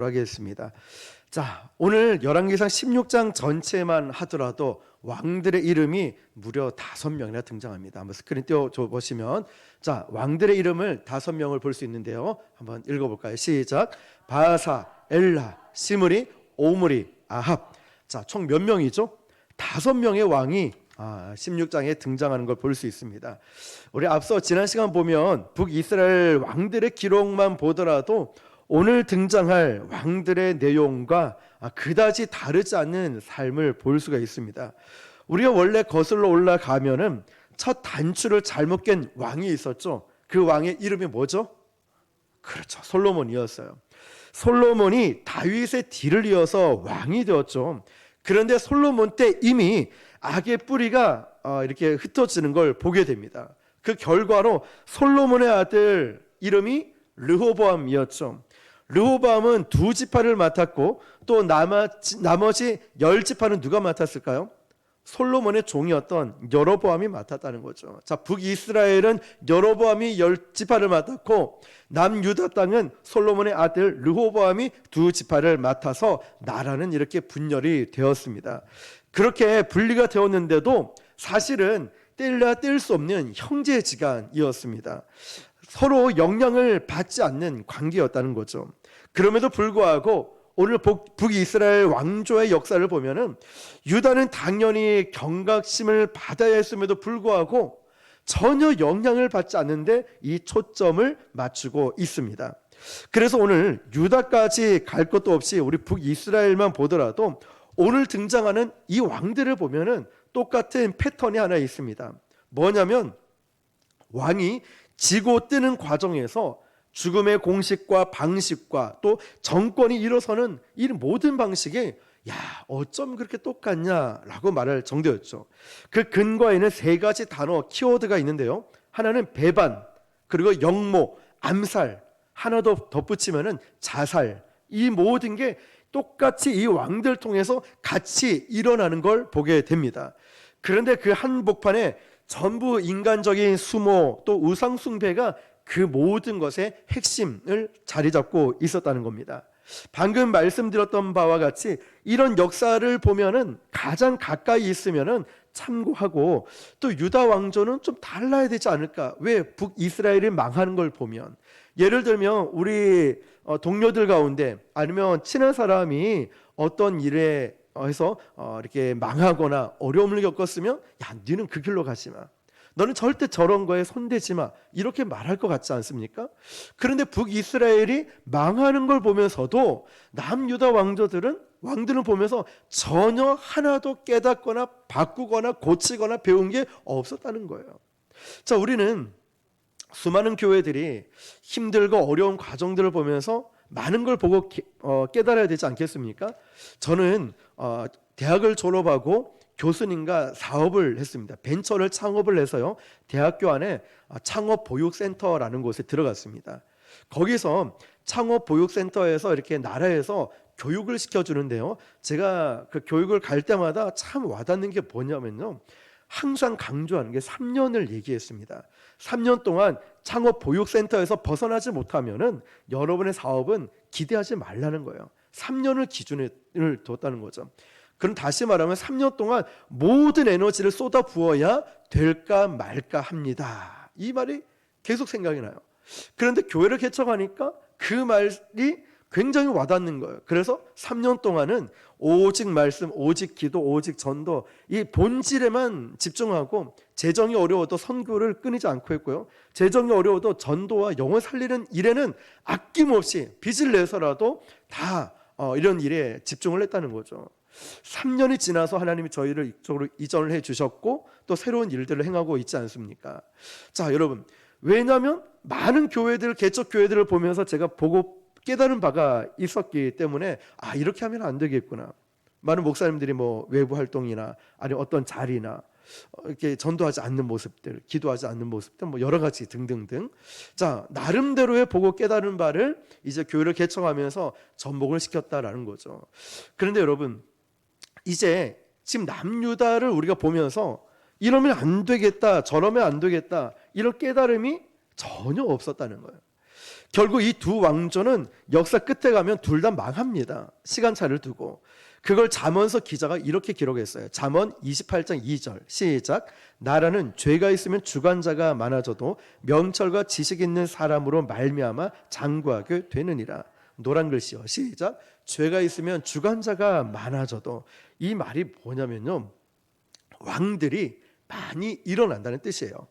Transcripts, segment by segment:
하겠습니다. 자, 오늘 열왕기상 16장 전체만 하더라도 왕들의 이름이 무려 5명이나 등장합니다. 한번 스크린 띄워줘 보시면, 자, 왕들의 이름을 5명을 볼 수 있는데요. 한번 읽어볼까요? 시작. 바하사, 엘라, 시므리, 오므리, 아합. 자, 총 몇 명이죠? 5명의 왕이 16장에 등장하는 걸 볼 수 있습니다. 우리 앞서 지난 시간 보면 북이스라엘 왕들의 기록만 보더라도 오늘 등장할 왕들의 내용과 그다지 다르지 않는 삶을 볼 수가 있습니다. 우리가 원래 거슬러 올라가면은 첫 단추를 잘못 깬 왕이 있었죠. 그 왕의 이름이 뭐죠? 그렇죠, 솔로몬이었어요. 솔로몬이 다윗의 뒤를 이어서 왕이 되었죠. 그런데 솔로몬 때 이미 악의 뿌리가 이렇게 흩어지는 걸 보게 됩니다. 그 결과로 솔로몬의 아들 이름이 르호보암이었죠. 르호보암은 2지파를 맡았고 또 나머지 10지파는 누가 맡았을까요? 솔로몬의 종이었던 여로보암이 맡았다는 거죠. 자, 북이스라엘은 여로보암이 10지파를 맡았고 남유다 땅은 솔로몬의 아들 르호보암이 2지파를 맡아서 나라는 이렇게 분열이 되었습니다. 그렇게 분리가 되었는데도 사실은 뗄래야 뗄 수 없는 형제지간이었습니다. 서로 영향을 받지 않는 관계였다는 거죠. 그럼에도 불구하고 오늘 북이스라엘 왕조의 역사를 보면은 유다는 당연히 경각심을 받아야 했음에도 불구하고 전혀 영향을 받지 않는데 이 초점을 맞추고 있습니다. 그래서 오늘 유다까지 갈 것도 없이 우리 북이스라엘만 보더라도 오늘 등장하는 이 왕들을 보면은 똑같은 패턴이 하나 있습니다. 뭐냐면 왕이 지고 뜨는 과정에서 죽음의 공식과 방식과 또 정권이 일어서는 이 모든 방식이 어쩜 그렇게 똑같냐라고 말할 정도였죠. 그 근거에는 3가지 단어 키워드가 있는데요. 하나는 배반, 그리고 역모, 암살, 하나 더 덧붙이면은 자살. 이 모든 게 똑같이 이 왕들 통해서 같이 일어나는 걸 보게 됩니다. 그런데 그 한복판에 전부 인간적인 수모 또 우상 숭배가 그 모든 것의 핵심을 자리 잡고 있었다는 겁니다. 방금 말씀드렸던 바와 같이 이런 역사를 보면은 가장 가까이 있으면은 참고하고 또 유다 왕조는 좀 달라야 되지 않을까? 왜 북이스라엘이 망하는 걸 보면 예를 들면 우리 동료들 가운데 아니면 친한 사람이 어떤 일에 해서 이렇게 망하거나 어려움을 겪었으면 너는 그 길로 가지 마. 너는 절대 저런 거에 손대지 마. 이렇게 말할 것 같지 않습니까? 그런데 북이스라엘이 망하는 걸 보면서도 남유다 왕들은 보면서 전혀 하나도 깨닫거나 바꾸거나 고치거나 배운 게 없었다는 거예요. 자, 우리는 수많은 교회들이 힘들고 어려운 과정들을 보면서 많은 걸 보고 깨달아야 되지 않겠습니까? 저는 대학을 졸업하고 교수님과 사업을 했습니다. 벤처를 창업을 해서요, 대학교 안에 창업보육센터라는 곳에 들어갔습니다. 거기서 창업보육센터에서 이렇게 나라에서 교육을 시켜주는데요, 제가 그 교육을 갈 때마다 참 와닿는 게 뭐냐면요, 항상 강조하는 게 3년을 얘기했습니다. 3년 동안 창업보육센터에서 벗어나지 못하면은 여러분의 사업은 기대하지 말라는 거예요. 3년을 기준을 뒀다는 거죠. 그럼 다시 말하면 3년 동안 모든 에너지를 쏟아 부어야 될까 말까 합니다. 이 말이 계속 생각이 나요. 그런데 교회를 개척하니까 그 말이 굉장히 와닿는 거예요. 그래서 3년 동안은 오직 말씀, 오직 기도, 오직 전도, 이 본질에만 집중하고 재정이 어려워도 선교를 끊이지 않고 했고요. 재정이 어려워도 전도와 영혼 살리는 일에는 아낌없이 빚을 내서라도 다 이런 일에 집중을 했다는 거죠. 3년이 지나서 하나님이 저희를 이쪽으로 이전을 해주셨고 또 새로운 일들을 행하고 있지 않습니까? 자, 여러분, 왜냐하면 많은 교회들, 개척 교회들을 보면서 제가 보고 깨달은 바가 있었기 때문에 이렇게 하면 안 되겠구나. 많은 목사님들이 뭐 외부 활동이나 아니면 어떤 자리나 이렇게 전도하지 않는 모습들, 기도하지 않는 모습들, 뭐 여러 가지 등등등. 자, 나름대로의 보고 깨달은 바를 이제 교회를 개척하면서 접목을 시켰다라는 거죠. 그런데 여러분, 이제 지금 남유다를 우리가 보면서 이러면 안 되겠다, 저러면 안 되겠다, 이런 깨달음이 전혀 없었다는 거예요. 결국 이 두 왕조는 역사 끝에 가면 둘 다 망합니다. 시간차를 두고. 그걸 잠언서 기자가 이렇게 기록했어요. 잠언 28장 2절 시작. 나라는 죄가 있으면 주관자가 많아져도 명철과 지식 있는 사람으로 말미암아 장구하게 되느니라. 노란 글씨요. 시작. 죄가 있으면 주관자가 많아져도, 이 말이 뭐냐면요, 왕들이 많이 일어난다는 뜻이에요.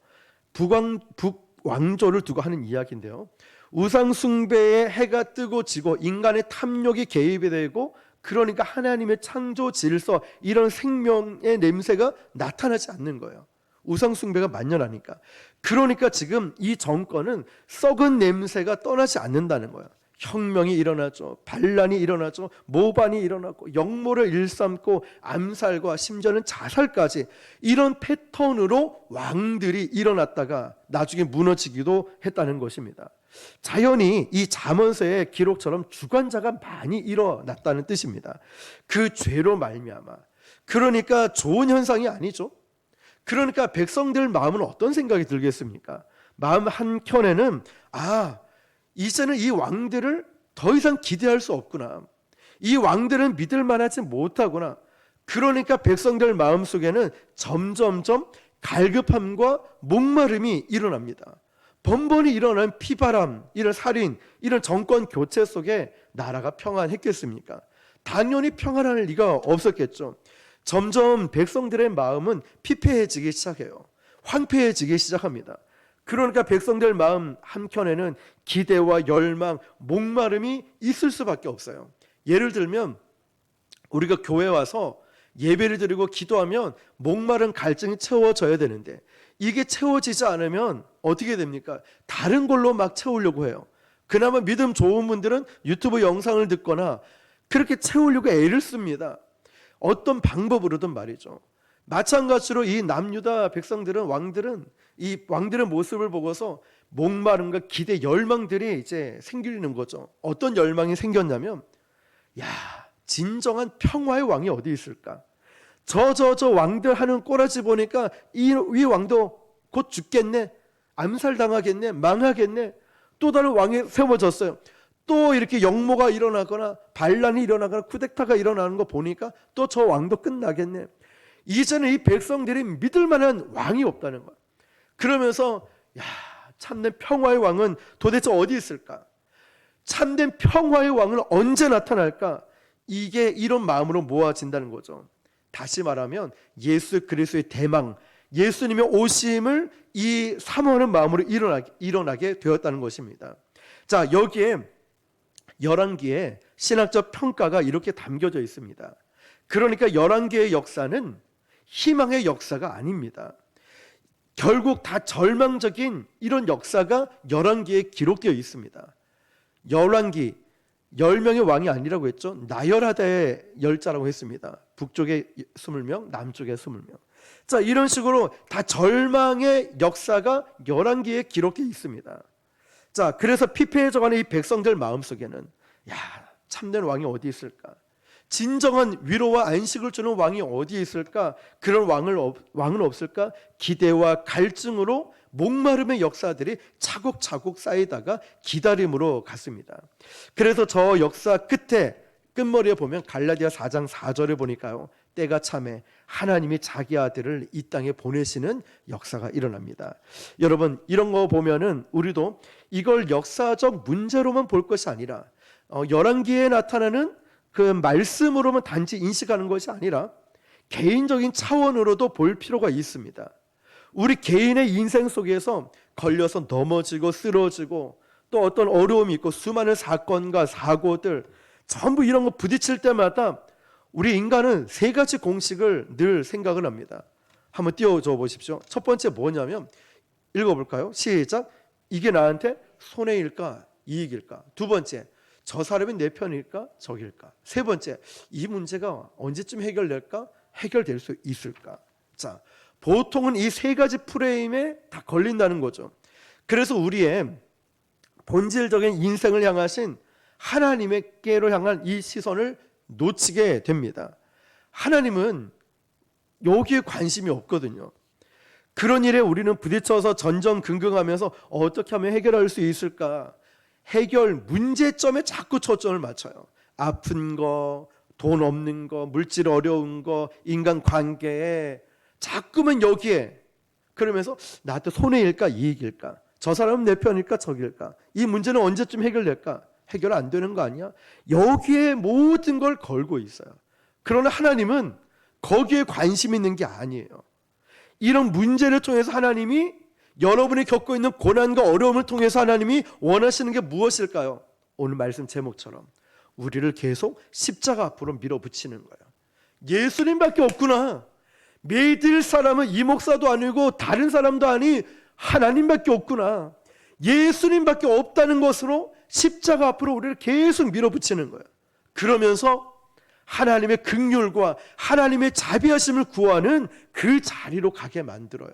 북왕조를 두고 하는 이야기인데요, 우상 숭배에 해가 뜨고 지고 인간의 탐욕이 개입이 되고, 그러니까 하나님의 창조 질서, 이런 생명의 냄새가 나타나지 않는 거예요. 우상 숭배가 만연하니까. 그러니까 지금 이 정권은 썩은 냄새가 떠나지 않는다는 거예요. 혁명이 일어나죠. 반란이 일어나죠. 모반이 일어나고 역모를 일삼고 암살과 심지어는 자살까지, 이런 패턴으로 왕들이 일어났다가 나중에 무너지기도 했다는 것입니다. 자연히 이 잠언서의 기록처럼 주관자가 많이 일어났다는 뜻입니다. 그 죄로 말미암아. 그러니까 좋은 현상이 아니죠. 그러니까 백성들 마음은 어떤 생각이 들겠습니까? 마음 한켠에는 이제는 이 왕들을 더 이상 기대할 수 없구나. 이 왕들은 믿을 만하지 못하구나. 그러니까 백성들 마음속에는 점점점 갈급함과 목마름이 일어납니다. 번번이 일어난 피바람, 이런 살인, 이런 정권 교체 속에 나라가 평안했겠습니까? 당연히 평안할 리가 없었겠죠. 점점 백성들의 마음은 피폐해지기 시작해요. 황폐해지기 시작합니다. 그러니까 백성들 마음 한켠에는 기대와 열망, 목마름이 있을 수밖에 없어요. 예를 들면 우리가 교회 와서 예배를 드리고 기도하면 목마른 갈증이 채워져야 되는데, 이게 채워지지 않으면 어떻게 됩니까? 다른 걸로 막 채우려고 해요. 그나마 믿음 좋은 분들은 유튜브 영상을 듣거나 그렇게 채우려고 애를 씁니다. 어떤 방법으로든 말이죠. 마찬가지로 이 남유다 백성들은, 왕들은 이 왕들의 모습을 보고서 목마름과 기대, 열망들이 이제 생기는 거죠. 어떤 열망이 생겼냐면, 진정한 평화의 왕이 어디 있을까? 저 왕들 하는 꼬라지 보니까 이 왕도 곧 죽겠네, 암살당하겠네, 망하겠네. 또 다른 왕이 세워졌어요. 또 이렇게 역모가 일어나거나 반란이 일어나거나 쿠데타가 일어나는 거 보니까 또 저 왕도 끝나겠네. 이제는 이 백성들이 믿을 만한 왕이 없다는 거야. 그러면서 참된 평화의 왕은 도대체 어디 있을까? 참된 평화의 왕은 언제 나타날까? 이게 이런 마음으로 모아진다는 거죠. 다시 말하면 예수 그리스도의 대망, 예수님의 오심을 이 사모하는 마음으로 일어나게 되었다는 것입니다. 자, 여기에 열왕기에 신학적 평가가 이렇게 담겨져 있습니다. 그러니까 열왕기의 역사는 희망의 역사가 아닙니다. 결국 다 절망적인 이런 역사가 열왕기에 기록되어 있습니다. 열왕기 10명의 왕이 아니라고 했죠. 나열하다의 열자라고 했습니다. 북쪽에 20명, 남쪽에 20명. 자, 이런 식으로 다 절망의 역사가 열왕기에 기록되어 있습니다. 자, 그래서 피폐해져가는 이 백성들 마음속에는 참된 왕이 어디 있을까? 진정한 위로와 안식을 주는 왕이 어디에 있을까? 그런 왕은 없을까? 기대와 갈증으로 목마름의 역사들이 차곡차곡 쌓이다가 기다림으로 갔습니다. 그래서 저 역사 끝머리에 보면 갈라디아 4장 4절에 보니까요, 때가 참에 하나님이 자기 아들을 이 땅에 보내시는 역사가 일어납니다. 여러분, 이런 거 보면은 우리도 이걸 역사적 문제로만 볼 것이 아니라 열왕기에 나타나는 그 말씀으로만 단지 인식하는 것이 아니라 개인적인 차원으로도 볼 필요가 있습니다. 우리 개인의 인생 속에서 걸려서 넘어지고 쓰러지고 또 어떤 어려움이 있고 수많은 사건과 사고들, 전부 이런 거 부딪힐 때마다 우리 인간은 세 가지 공식을 늘 생각을 합니다. 한번 띄워줘 보십시오. 첫 번째 뭐냐면, 읽어볼까요? 시작. 이게 나한테 손해일까 이익일까? 두 번째, 저 사람이 내 편일까 적일까? 세 번째, 이 문제가 언제쯤 해결될까? 해결될 수 있을까? 자, 보통은 이 세 가지 프레임에 다 걸린다는 거죠. 그래서 우리의 본질적인 인생을 향하신 하나님께로 향한 이 시선을 놓치게 됩니다. 하나님은 여기에 관심이 없거든요. 그런 일에 우리는 부딪혀서 전전긍긍하면서 어떻게 하면 해결할 수 있을까? 해결 문제점에 자꾸 초점을 맞춰요. 아픈 거, 돈 없는 거, 물질 어려운 거, 인간관계에 자꾸만 여기에, 그러면서 나한테 손해일까 이익일까, 저 사람은 내 편일까 적일까, 이 문제는 언제쯤 해결될까, 해결 안 되는 거 아니야? 여기에 모든 걸 걸고 있어요. 그러나 하나님은 거기에 관심 있는 게 아니에요. 이런 문제를 통해서 하나님이, 여러분이 겪고 있는 고난과 어려움을 통해서 하나님이 원하시는 게 무엇일까요? 오늘 말씀 제목처럼 우리를 계속 십자가 앞으로 밀어붙이는 거예요. 예수님밖에 없구나. 믿을 사람은 이 목사도 아니고 다른 사람도 아니 하나님밖에 없구나. 예수님밖에 없다는 것으로 십자가 앞으로 우리를 계속 밀어붙이는 거예요. 그러면서 하나님의 긍휼과 하나님의 자비하심을 구하는 그 자리로 가게 만들어요.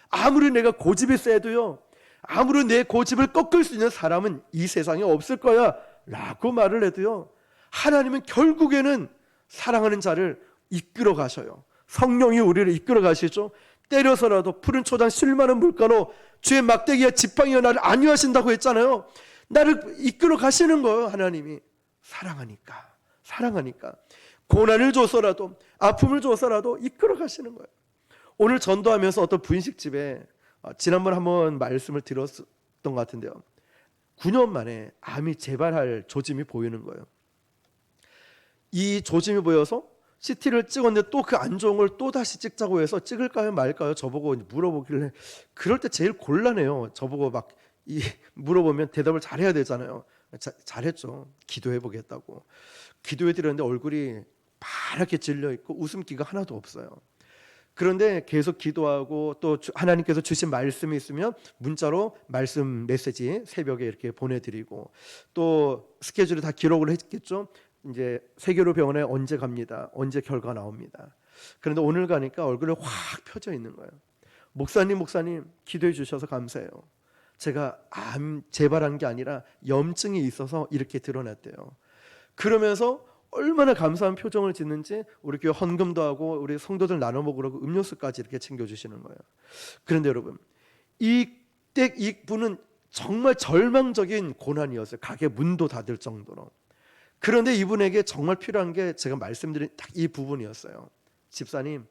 아무리 내가 고집이 세도요, 아무리 내 고집을 꺾을 수 있는 사람은 이 세상에 없을 거야 라고 말을 해도요, 하나님은 결국에는 사랑하는 자를 이끌어 가셔요. 성령이 우리를 이끌어 가시죠. 때려서라도 푸른 초장 실만한 물가로 주의 막대기와 지팡이가 나를 안위하신다고 했잖아요. 나를 이끌어 가시는 거예요. 하나님이 사랑하니까 고난을 줘서라도, 아픔을 줘서라도 이끌어 가시는 거예요. 오늘 전도하면서 어떤 분식집에 지난번 한번 말씀을 드렸던 것 같은데요, 9년 만에 암이 재발할 조짐이 보이는 거예요. 이 조짐이 보여서 CT를 찍었는데 또 그 안 좋은 걸 또 다시 찍자고 해서 찍을까요 말까요 저보고 물어보길래, 그럴 때 제일 곤란해요. 저보고 막 물어보면 대답을 잘해야 되잖아요. 잘했죠. 기도해 보겠다고 기도해 드렸는데 얼굴이 파랗게 질려 있고 웃음기가 하나도 없어요. 그런데 계속 기도하고 또 하나님께서 주신 말씀이 있으면 문자로 말씀 메시지 새벽에 이렇게 보내드리고, 또 스케줄을 다 기록을 했겠죠. 이제 세계로 병원에 언제 갑니다, 언제 결과 나옵니다. 그런데 오늘 가니까 얼굴에 확 펴져 있는 거예요. 목사님 기도해 주셔서 감사해요. 제가 암 재발한 게 아니라 염증이 있어서 이렇게 드러났대요. 그러면서 얼마나 감사한 표정을 짓는지 우리 교회 헌금도 하고 우리 성도들 나눠 먹으라고 음료수까지 이렇게 챙겨주시는 거예요. 그런데 여러분, 이때 이분은 정말 절망적인 고난이었어요. 가게 문도 닫을 정도로. 그런데 이분에게 정말 필요한 게 제가 말씀드린 딱 이 부분이었어요. 집사님,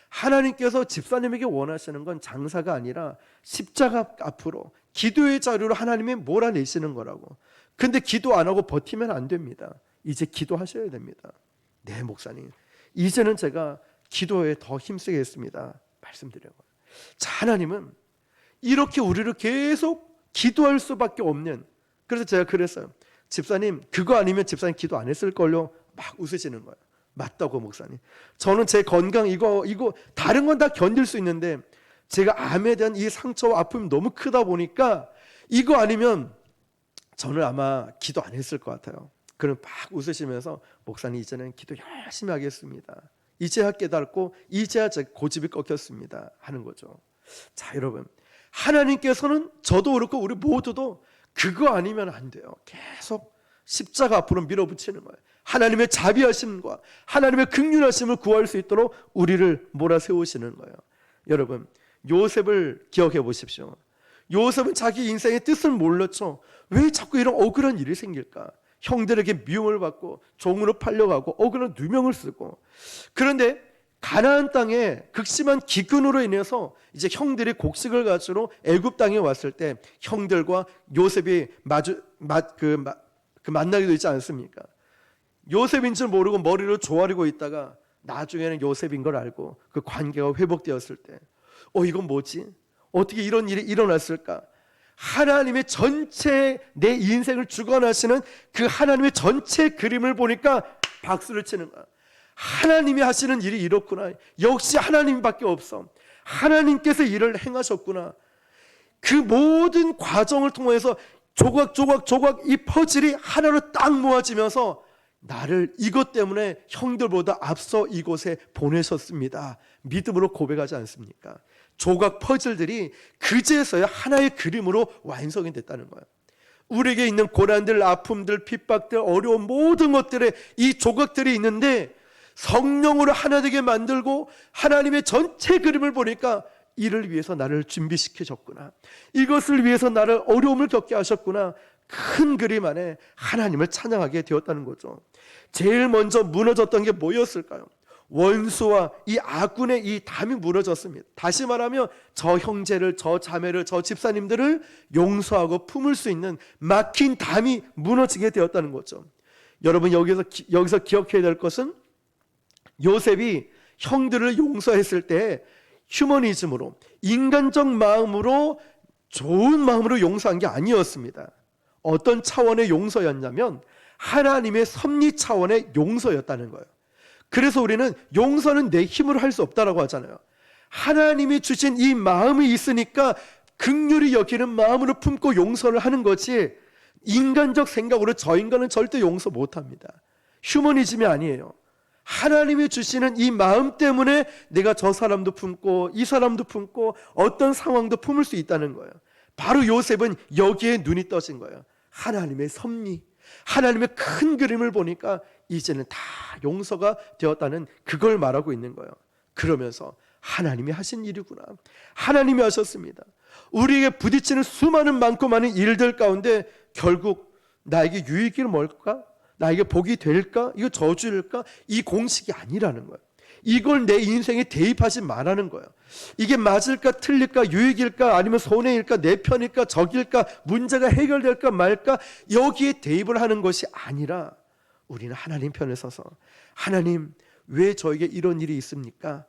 하나님께서 집사님에게 원하시는 건 장사가 아니라 십자가 앞으로 기도의 자료로 하나님이 몰아내시는 거라고. 근데 기도 안 하고 버티면 안 됩니다. 이제 기도하셔야 됩니다. 네, 목사님, 이제는 제가 기도에 더 힘쓰겠습니다 말씀드려요. 자, 하나님은 이렇게 우리를 계속 기도할 수밖에 없는, 그래서 제가 그랬어요. 집사님, 그거 아니면 집사님 기도 안 했을걸요. 막 웃으시는 거예요. 맞다고 목사님, 저는 제 건강 이거 다른 건 다 견딜 수 있는데 제가 암에 대한 이 상처와 아픔이 너무 크다 보니까 이거 아니면 저는 아마 기도 안 했을 것 같아요. 그럼 막 웃으시면서 목사님, 이제는 기도 열심히 하겠습니다. 이제야 깨닫고 이제야 제 고집이 꺾였습니다 하는 거죠. 자, 여러분, 하나님께서는 저도 그렇고 우리 모두도 그거 아니면 안 돼요. 계속 십자가 앞으로 밀어붙이는 거예요. 하나님의 자비하심과 하나님의 긍휼하심을 구할 수 있도록 우리를 몰아세우시는 거예요. 여러분, 요셉을 기억해 보십시오. 요셉은 자기 인생의 뜻을 몰랐죠. 왜 자꾸 이런 억울한 일이 생길까? 형들에게 미움을 받고 종으로 팔려가고 억울한 누명을 쓰고, 그런데 가나안 땅에 극심한 기근으로 인해서 이제 형들이 곡식을 가지러 애굽 땅에 왔을 때 형들과 요셉이 만나게 되지 않습니까? 요셉인 줄 모르고 머리를 조아리고 있다가 나중에는 요셉인 걸 알고 그 관계가 회복되었을 때, 이건 뭐지? 어떻게 이런 일이 일어났을까? 하나님의 전체 내 인생을 주관하시는 그 하나님의 전체 그림을 보니까 박수를 치는 거야. 하나님이 하시는 일이 이렇구나. 역시 하나님밖에 없어. 하나님께서 일을 행하셨구나. 그 모든 과정을 통해서 조각 이 퍼즐이 하나로 딱 모아지면서 나를 이것 때문에 형들보다 앞서 이곳에 보내셨습니다. 믿음으로 고백하지 않습니까? 조각 퍼즐들이 그제서야 하나의 그림으로 완성이 됐다는 거예요. 우리에게 있는 고난들, 아픔들, 핍박들, 어려운 모든 것들에 이 조각들이 있는데 성령으로 하나 되게 만들고 하나님의 전체 그림을 보니까 이를 위해서 나를 준비시키셨구나. 이것을 위해서 나를 어려움을 겪게 하셨구나. 큰 그림 안에 하나님을 찬양하게 되었다는 거죠. 제일 먼저 무너졌던 게 뭐였을까요? 원수와 이 아군의 이 담이 무너졌습니다. 다시 말하면 저 형제를, 저 자매를, 저 집사님들을 용서하고 품을 수 있는 막힌 담이 무너지게 되었다는 거죠. 여러분 여기서 기억해야 될 것은 요셉이 형들을 용서했을 때 휴머니즘으로, 인간적 마음으로, 좋은 마음으로 용서한 게 아니었습니다. 어떤 차원의 용서였냐면 하나님의 섭리 차원의 용서였다는 거예요. 그래서 우리는 용서는 내 힘으로 할 수 없다라고 하잖아요. 하나님이 주신 이 마음이 있으니까 긍휼히 여기는 마음으로 품고 용서를 하는 거지, 인간적 생각으로 저 인간은 절대 용서 못합니다. 휴머니즘이 아니에요. 하나님이 주시는 이 마음 때문에 내가 저 사람도 품고 이 사람도 품고 어떤 상황도 품을 수 있다는 거예요. 바로 요셉은 여기에 눈이 떠진 거예요. 하나님의 섭리, 하나님의 큰 그림을 보니까 이제는 다 용서가 되었다는 그걸 말하고 있는 거예요. 그러면서 하나님이 하신 일이구나, 하나님이 하셨습니다. 우리에게 부딪히는 수많은 많고 많은 일들 가운데 결국 나에게 유익이 뭘까? 나에게 복이 될까? 이거 저주일까? 이 공식이 아니라는 거예요. 이걸 내 인생에 대입하지 말라는 거예요. 이게 맞을까 틀릴까, 유익일까 아니면 손해일까, 내 편일까 적일까, 문제가 해결될까 말까, 여기에 대입을 하는 것이 아니라 우리는 하나님 편에 서서, 하나님 왜 저에게 이런 일이 있습니까?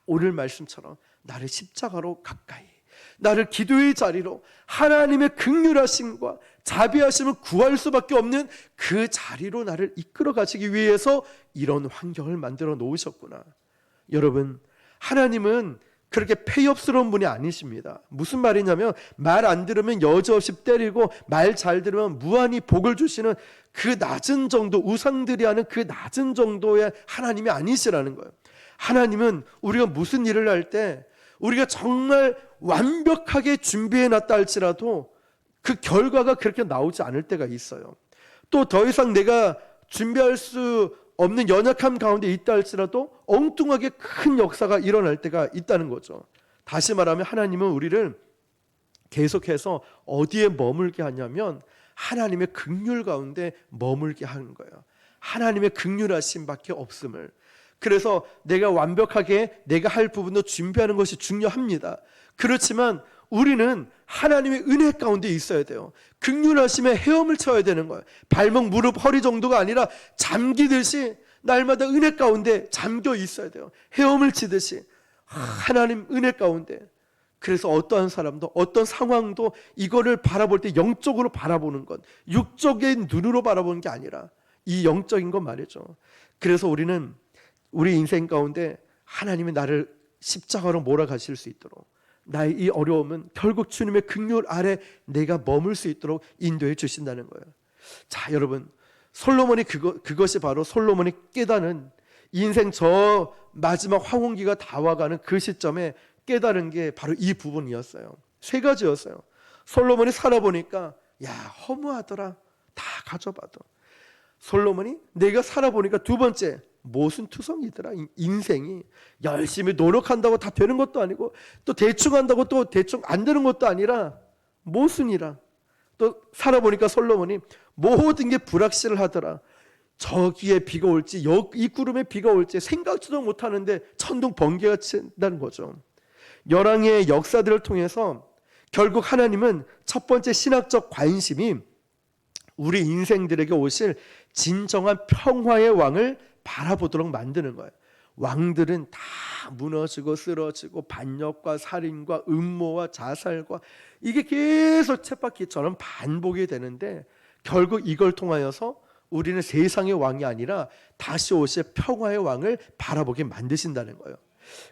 오늘 말씀처럼 나를 십자가로 가까이, 나를 기도의 자리로, 하나님의 긍휼하심과 자비하심을 구할 수밖에 없는 그 자리로 나를 이끌어 가시기 위해서 이런 환경을 만들어 놓으셨구나. 여러분, 하나님은 그렇게 폐업스러운 분이 아니십니다. 무슨 말이냐면 말 안 들으면 여지없이 때리고 말 잘 들으면 무한히 복을 주시는 그 낮은 정도, 우상들이 하는 그 낮은 정도의 하나님이 아니시라는 거예요. 하나님은 우리가 무슨 일을 할 때 우리가 정말 완벽하게 준비해 놨다 할지라도 그 결과가 그렇게 나오지 않을 때가 있어요. 또 더 이상 내가 준비할 수 없는 연약함 가운데 있다 할지라도 엉뚱하게 큰 역사가 일어날 때가 있다는 거죠. 다시 말하면 하나님은 우리를 계속해서 어디에 머물게 하냐면 하나님의 긍휼 가운데 머물게 하는 거예요. 하나님의 긍휼하심밖에 없음을. 그래서 내가 완벽하게 내가 할 부분도 준비하는 것이 중요합니다. 그렇지만 우리는 하나님의 은혜 가운데 있어야 돼요. 긍휼하심에 헤엄을 쳐야 되는 거예요. 발목, 무릎, 허리 정도가 아니라 잠기듯이 날마다 은혜 가운데 잠겨 있어야 돼요. 헤엄을 치듯이 하나님 은혜 가운데. 그래서 어떠한 사람도 어떤 상황도 이거를 바라볼 때 영적으로 바라보는 것, 육적인 눈으로 바라보는 게 아니라 이 영적인 것 말이죠. 그래서 우리는 우리 인생 가운데 하나님이 나를 십자가로 몰아가실 수 있도록, 나의 이 어려움은 결국 주님의 긍휼 아래 내가 머물 수 있도록 인도해 주신다는 거예요. 자, 여러분, 솔로몬이 그것이 바로 솔로몬이 깨닫는, 인생 저 마지막 황혼기가 다 와가는 그 시점에 깨달은 게 바로 이 부분이었어요. 세 가지였어요. 솔로몬이 살아보니까 야, 허무하더라. 다 가져봐도. 솔로몬이 내가 살아보니까 두 번째, 모순투성이더라. 인생이 열심히 노력한다고 다 되는 것도 아니고 또 대충 한다고 또 대충 안 되는 것도 아니라 모순이라. 또 살아보니까 솔로몬이 모든 게 불확실을 하더라. 저기에 비가 올지 이 구름에 비가 올지 생각지도 못하는데 천둥 번개가 친다는 거죠. 열왕의 역사들을 통해서 결국 하나님은 첫 번째 신학적 관심이 우리 인생들에게 오실 진정한 평화의 왕을 바라보도록 만드는 거예요. 왕들은 다 무너지고 쓰러지고 반역과 살인과 음모와 자살과 이게 계속 쳇바퀴처럼 반복이 되는데 결국 이걸 통하여서 우리는 세상의 왕이 아니라 다시 오실 평화의 왕을 바라보게 만드신다는 거예요.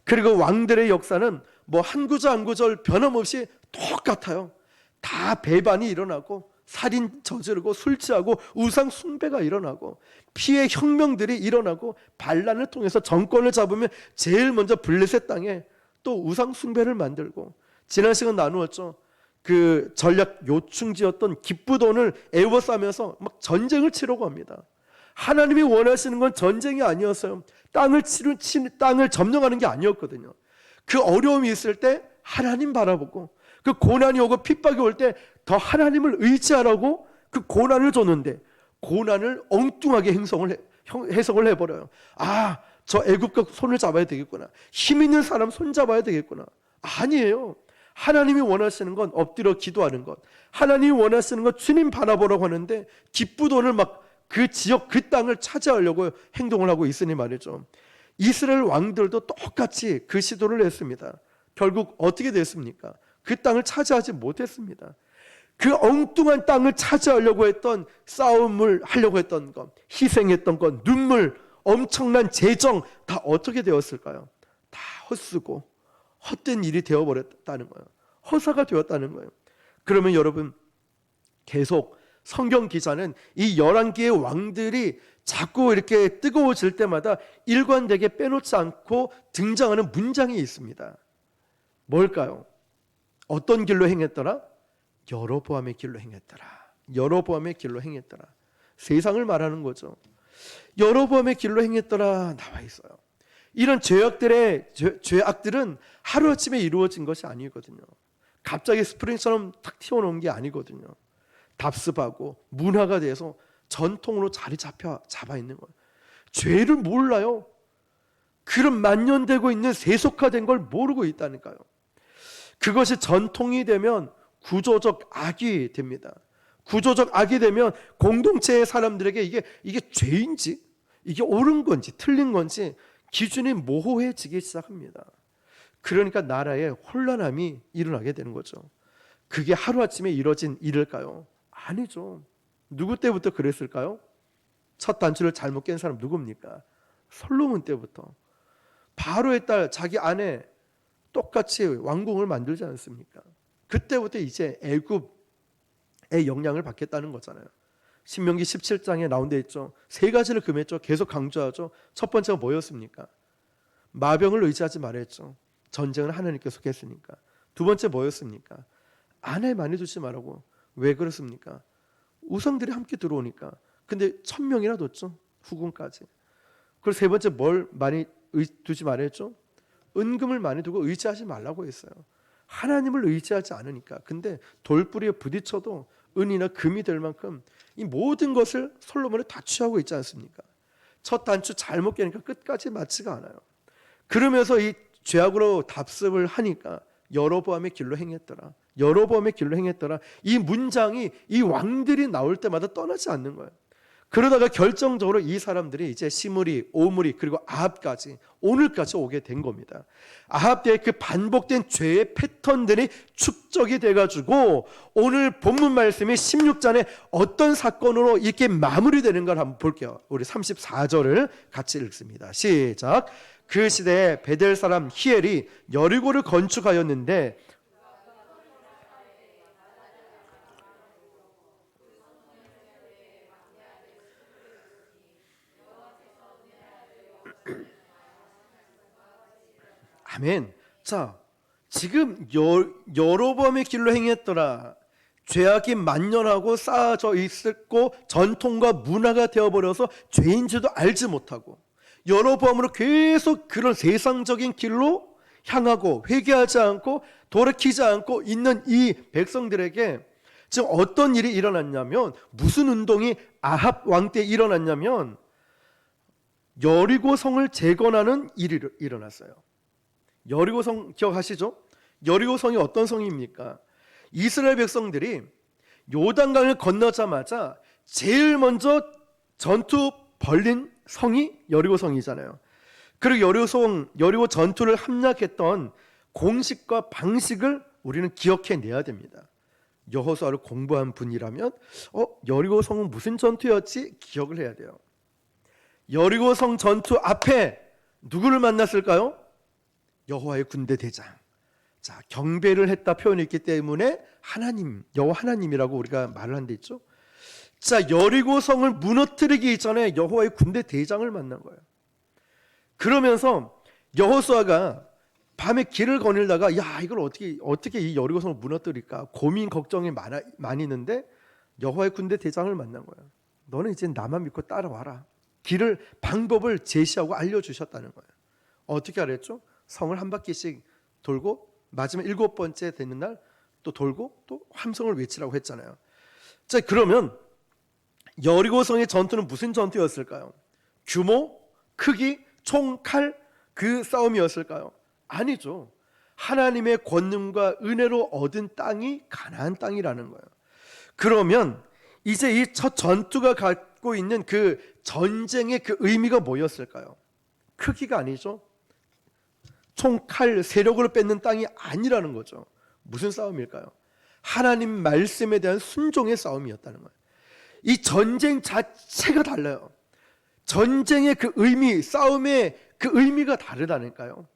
그리고 왕들의 역사는 뭐 한 구절 한 구절 변함없이 똑같아요. 다 배반이 일어나고 살인 저지르고 술 취하고 우상 숭배가 일어나고 피해 혁명들이 일어나고 반란을 통해서 정권을 잡으면 제일 먼저 블레셋 땅에 또 우상 숭배를 만들고, 지난 시간 나누었죠. 그 전략 요충지였던 기브돈을 에워싸면서 막 전쟁을 치려고 합니다. 하나님이 원하시는 건 전쟁이 아니었어요. 땅을 점령하는 게 아니었거든요. 그 어려움이 있을 때 하나님 바라보고 그 고난이 오고 핍박이 올 때 더 하나님을 의지하라고 그 고난을 줬는데 고난을 엉뚱하게 해석을 해버려요. 아, 저 애굽과 손을 잡아야 되겠구나. 힘 있는 사람 손 잡아야 되겠구나. 아니에요. 하나님이 원하시는 건 엎드려 기도하는 것. 하나님이 원하시는 건 주님 바라보라고 하는데 깃부돈을 막 그 지역 그 땅을 차지하려고 행동을 하고 있으니 말이죠. 이스라엘 왕들도 똑같이 그 시도를 했습니다. 결국 어떻게 됐습니까? 그 땅을 차지하지 못했습니다. 그 엉뚱한 땅을 차지하려고 했던 싸움을 하려고 했던 것, 희생했던 것, 눈물, 엄청난 재정 다 어떻게 되었을까요? 다 헛쓰고 헛된 일이 되어버렸다는 거예요. 허사가 되었다는 거예요. 그러면 여러분 계속 성경 기자는 이 11개의 왕들이 자꾸 이렇게 뜨거워질 때마다 일관되게 빼놓지 않고 등장하는 문장이 있습니다. 뭘까요? 어떤 길로 행했더라? 여로보암의 길로 행했더라. 여로보암의 길로 행했더라. 세상을 말하는 거죠. 여로보암의 길로 행했더라 나와 있어요. 이런 죄악들은 하루아침에 이루어진 것이 아니거든요. 갑자기 스프링처럼 탁 튀어나온 게 아니거든요. 답습하고 문화가 돼서 전통으로 자리 잡아 있는 거예요. 죄를 몰라요. 그런 만연되고 있는 세속화된 걸 모르고 있다니까요. 그것이 전통이 되면 구조적 악이 됩니다. 구조적 악이 되면 공동체의 사람들에게 이게 죄인지 이게 옳은 건지 틀린 건지 기준이 모호해지기 시작합니다. 그러니까 나라에 혼란함이 일어나게 되는 거죠. 그게 하루아침에 이뤄진 일일까요? 아니죠. 누구 때부터 그랬을까요? 첫 단추를 잘못 깬 사람 누굽니까? 솔로몬 때부터. 바로의 딸 자기 아내 똑같이 왕궁을 만들지 않습니까? 그때부터 이제 애굽의 영향을 받겠다는 거잖아요. 신명기 17장에 나온 데 있죠. 세 가지를 금했죠. 계속 강조하죠. 첫 번째가 뭐였습니까? 마병을 의지하지 말았죠. 전쟁은 하나님께 속했으니까. 두 번째 뭐였습니까? 아내 많이 두지 말라고. 왜 그렇습니까? 우상들이 함께 들어오니까. 근데 1000명이나 뒀죠. 후궁까지. 그리고 세 번째 뭘 많이 두지 말았죠? 은금을 많이 두고 의지하지 말라고 했어요. 하나님을 의지하지 않으니까. 근데 돌뿌리에 부딪혀도 은이나 금이 될 만큼 이 모든 것을 솔로몬이 다 취하고 있지 않습니까? 첫 단추 잘못 깨니까 끝까지 맞지가 않아요. 그러면서 이 죄악으로 답습을 하니까 여로보암의 길로 행했더라. 여로보암의 길로 행했더라. 이 문장이 이 왕들이 나올 때마다 떠나지 않는 거예요. 그러다가 결정적으로 이 사람들이 이제 시므리, 오므리 그리고 아합까지 오늘까지 오게 된 겁니다. 아합 때의 그 반복된 죄의 패턴들이 축적이 돼가지고 오늘 본문 말씀이 16장에 어떤 사건으로 이렇게 마무리되는 걸 한번 볼게요. 우리 34절을 같이 읽습니다. 시작. 그 시대에 베델 사람 히엘이 여리고를 건축하였는데 아멘. 자, 지금 여로보암의 길로 행했더라. 죄악이 만연하고 쌓아져 있었고 전통과 문화가 되어버려서 죄인지도 알지 못하고 여로보암으로 계속 그런 세상적인 길로 향하고 회개하지 않고 돌이키지 않고 있는 이 백성들에게 지금 어떤 일이 일어났냐면 무슨 운동이 아합 왕 때 일어났냐면 여리고 성을 재건하는 일이 일어났어요. 여리고성 기억하시죠? 여리고성이 어떤 성입니까? 이스라엘 백성들이 요단강을 건너자마자 제일 먼저 전투 벌린 성이 여리고성이잖아요. 그리고 여리고 전투를 함락했던 공식과 방식을 우리는 기억해내야 됩니다. 여호수아를 공부한 분이라면 여리고성은 무슨 전투였지? 기억을 해야 돼요. 여리고성 전투 앞에 누구를 만났을까요? 여호와의 군대 대장. 자, 경배를 했다 표현이 있기 때문에 하나님, 여호와 하나님이라고 우리가 말을 한 데 있죠. 자, 여리고성을 무너뜨리기 전에 여호와의 군대 대장을 만난 거예요. 그러면서 여호수아가 밤에 길을 거닐다가 야, 이걸 어떻게 이 여리고성을 무너뜨릴까 고민 걱정이 많이 있는데 여호와의 군대 대장을 만난 거예요. 너는 이제 나만 믿고 따라와라. 방법을 제시하고 알려주셨다는 거예요. 어떻게 알았죠? 성을 한 바퀴씩 돌고 마지막 7번째 되는 날 또 돌고 또 함성을 외치라고 했잖아요. 자, 그러면 여리고성의 전투는 무슨 전투였을까요? 규모, 크기, 총, 칼, 그 싸움이었을까요? 아니죠. 하나님의 권능과 은혜로 얻은 땅이 가나안 땅이라는 거예요. 그러면 이제 이 첫 전투가 갖고 있는 그 전쟁의 그 의미가 뭐였을까요? 크기가 아니죠. 총, 칼, 세력으로 뺏는 땅이 아니라는 거죠. 무슨 싸움일까요? 하나님 말씀에 대한 순종의 싸움이었다는 거예요. 이 전쟁 자체가 달라요. 전쟁의 그 의미, 싸움의 그 의미가 다르다니까요.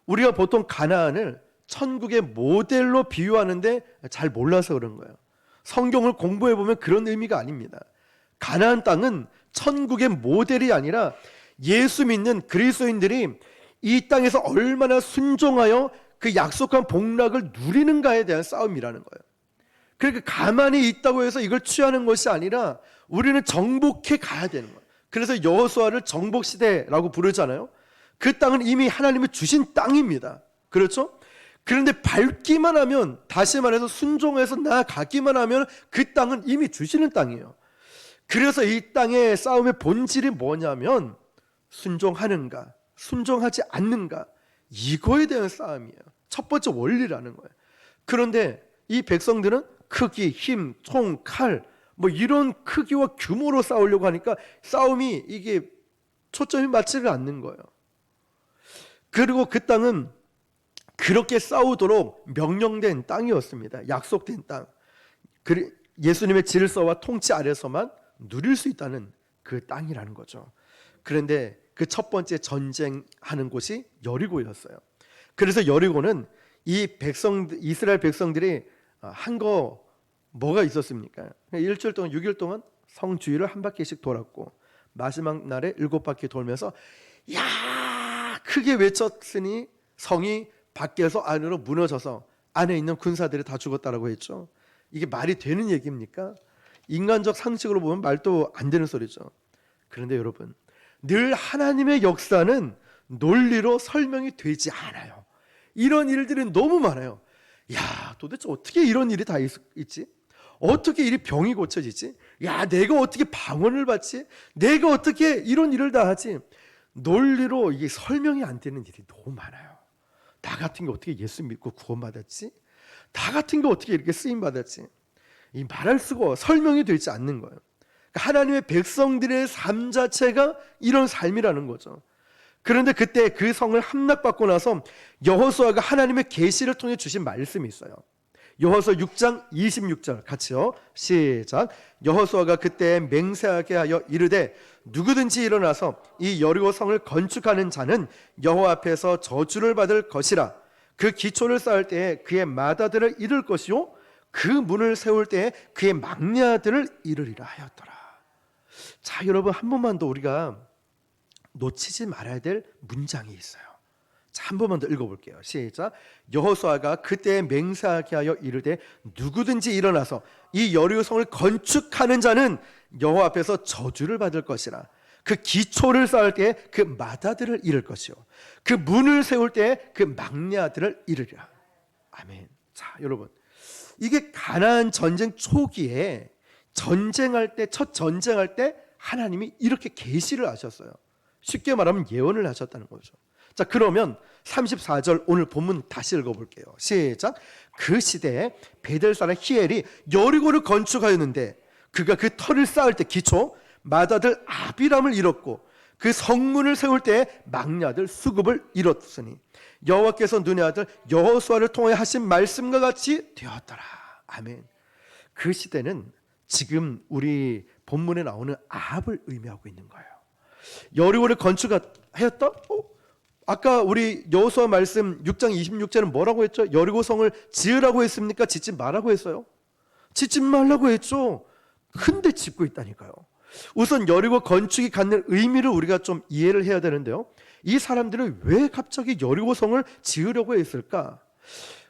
우리가 보통 가나안을 천국의 모델로 비유하는데 잘 몰라서 그런 거예요. 성경을 공부해 보면 그런 의미가 아닙니다. 가나안 땅은 천국의 모델이 아니라 예수 믿는 그리스도인들이 이 땅에서 얼마나 순종하여 그 약속한 복락을 누리는가에 대한 싸움이라는 거예요. 그러니까 가만히 있다고 해서 이걸 취하는 것이 아니라 우리는 정복해 가야 되는 거예요. 그래서 여호수아를 정복시대라고 부르잖아요. 그 땅은 이미 하나님이 주신 땅입니다. 그렇죠? 그런데 밟기만 하면, 다시 말해서 순종해서 나아가기만 하면 그 땅은 이미 주시는 땅이에요. 그래서 이 땅의 싸움의 본질이 뭐냐면 순종하는가, 순종하지 않는가, 이거에 대한 싸움이에요. 첫 번째 원리라는 거예요. 그런데 이 백성들은 크기, 힘, 총, 칼, 뭐 이런 크기와 규모로 싸우려고 하니까 싸움이 이게 초점이 맞지가 않는 거예요. 그리고 그 땅은 그렇게 싸우도록 명령된 땅이었습니다. 약속된 땅. 예수님의 질서와 통치 아래서만 누릴 수 있다는 그 땅이라는 거죠. 그런데 그 첫 번째 전쟁하는 곳이 여리고였어요. 그래서 여리고는 이스라엘 백성들이 한 거 뭐가 있었습니까? 일주일 동안, 6일 동안 성 주위를 한 바퀴씩 돌았고 마지막 날에 7바퀴 돌면서 야 크게 외쳤으니 성이 밖에서 안으로 무너져서 안에 있는 군사들이 다 죽었다라고 했죠. 이게 말이 되는 얘기입니까? 인간적 상식으로 보면 말도 안 되는 소리죠. 그런데 여러분, 늘 하나님의 역사는 논리로 설명이 되지 않아요. 이런 일들이 너무 많아요. 야, 도대체 어떻게 이런 일이 다 있지? 어떻게 이 병이 고쳐지지? 야, 내가 어떻게 방언을 받지? 내가 어떻게 이런 일을 다 하지? 논리로 이게 설명이 안 되는 일이 너무 많아요. 나 같은 게 어떻게 예수 믿고 구원받았지? 나 같은 게 어떻게 이렇게 쓰임받았지? 이 말할 수가 설명이 되지 않는 거예요. 그러니까 하나님의 백성들의 삶 자체가 이런 삶이라는 거죠. 그런데 그때 그 성을 함락받고 나서 여호수아가 하나님의 계시를 통해 주신 말씀이 있어요. 여호수아 6장 26절 같이요. 시작. 여호수아가 그때 맹세하게 하여 이르되 누구든지 일어나서 이 여리고 성을 건축하는 자는 여호와 앞에서 저주를 받을 것이라. 그 기초를 쌓을 때에 그의 맏아들을 잃을 것이요 그 문을 세울 때에 그의 막내 아들을 잃으리라 하였더라. 자, 여러분, 한 번만 더 우리가 놓치지 말아야 될 문장이 있어요. 자, 한 번만 더 읽어볼게요. 시작. 여호수아가 그때 맹세하게 하여 이르되 누구든지 일어나서 이 여리고 성을 건축하는 자는 여호와 앞에서 저주를 받을 것이라. 그 기초를 쌓을 때에 그 맏아들을 잃을 것이요 그 문을 세울 때에 그 막내 아들을 잃으리라. 아멘. 자, 여러분, 이게 가나안 전쟁 초기에 전쟁할 때, 첫 전쟁할 때 하나님이 이렇게 계시를 하셨어요. 쉽게 말하면 예언을 하셨다는 거죠. 자, 그러면 34절 오늘 본문 다시 읽어볼게요. 시작. 그 시대에 베델 사람 히엘이 여리고를 건축하였는데 그가 그 터를 쌓을 때 기초 맏아들 아비람을 잃었고 그 성문을 세울 때에 막내 아들 수급을 잃었으니 여호와께서 눈의 아들 여호수아를 통해 하신 말씀과 같이 되었더라. 아멘. 그 시대는 지금 우리 본문에 나오는 아합을 의미하고 있는 거예요. 여리고를 건축하였다? 아까 우리 여호수아 말씀 6장 26절은 뭐라고 했죠? 여리고성을 지으라고 했습니까? 짓지 말라고 했어요? 짓지 말라고 했죠. 근데 짓고 있다니까요. 우선 여리고 건축이 갖는 의미를 우리가 좀 이해를 해야 되는데요. 이 사람들은 왜 갑자기 여리고성을 지으려고 했을까?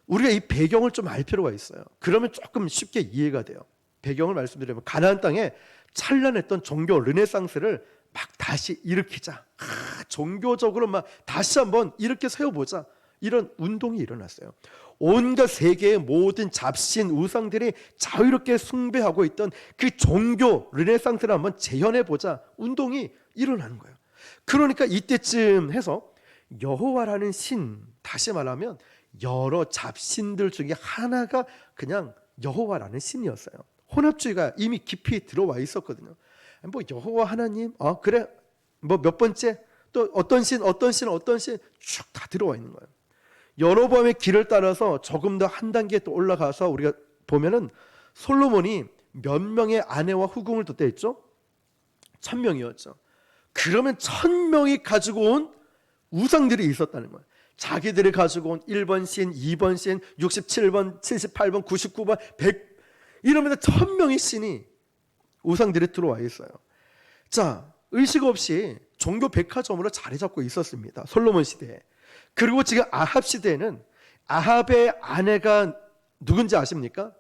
우리가 이 배경을 좀 알 필요가 있어요. 그러면 조금 쉽게 이해가 돼요. 배경을 말씀드리면 가나안 땅에 찬란했던 종교 르네상스를 막 다시 일으키자. 종교적으로 막 다시 한번 이렇게 세워보자. 이런 운동이 일어났어요. 온갖 세계의 모든 잡신 우상들이 자유롭게 숭배하고 있던 그 종교 르네상스를 한번 재현해보자 운동이 일어나는 거예요. 그러니까 이때쯤 해서 여호와라는 신, 다시 말하면 여러 잡신들 중에 하나가 그냥 여호와라는 신이었어요. 혼합주의가 이미 깊이 들어와 있었거든요. 뭐 여호와 하나님, 그래, 뭐 몇 번째, 또 어떤 신 쭉 다 들어와 있는 거예요. 여로보암의 길을 따라서 조금 더 한 단계 또 올라가서 우리가 보면은 솔로몬이 몇 명의 아내와 후궁을 뒀다 했죠? 1000명이었죠. 그러면 1000명이 가지고 온 우상들이 있었다는 거예요. 자기들이 가지고 온 1번 신, 2번 신, 67번, 78번, 99번, 100 이러면서 1000명의 신이 우상들이 들어와 있어요. 자, 의식 없이 종교 백화점으로 자리 잡고 있었습니다. 솔로몬 시대에. 그리고 지금 아합 시대에는 아합의 아내가 누군지 아십니까?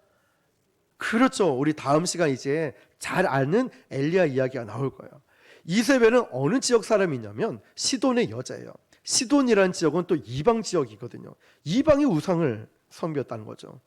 그렇죠. 우리 다음 시간 이제 잘 아는 엘리야 이야기가 나올 거예요. 이세벨은 어느 지역 사람이냐면 시돈의 여자예요. 시돈이라는 지역은 또 이방 지역이거든요. 이방의 우상을 섬겼다는 거죠.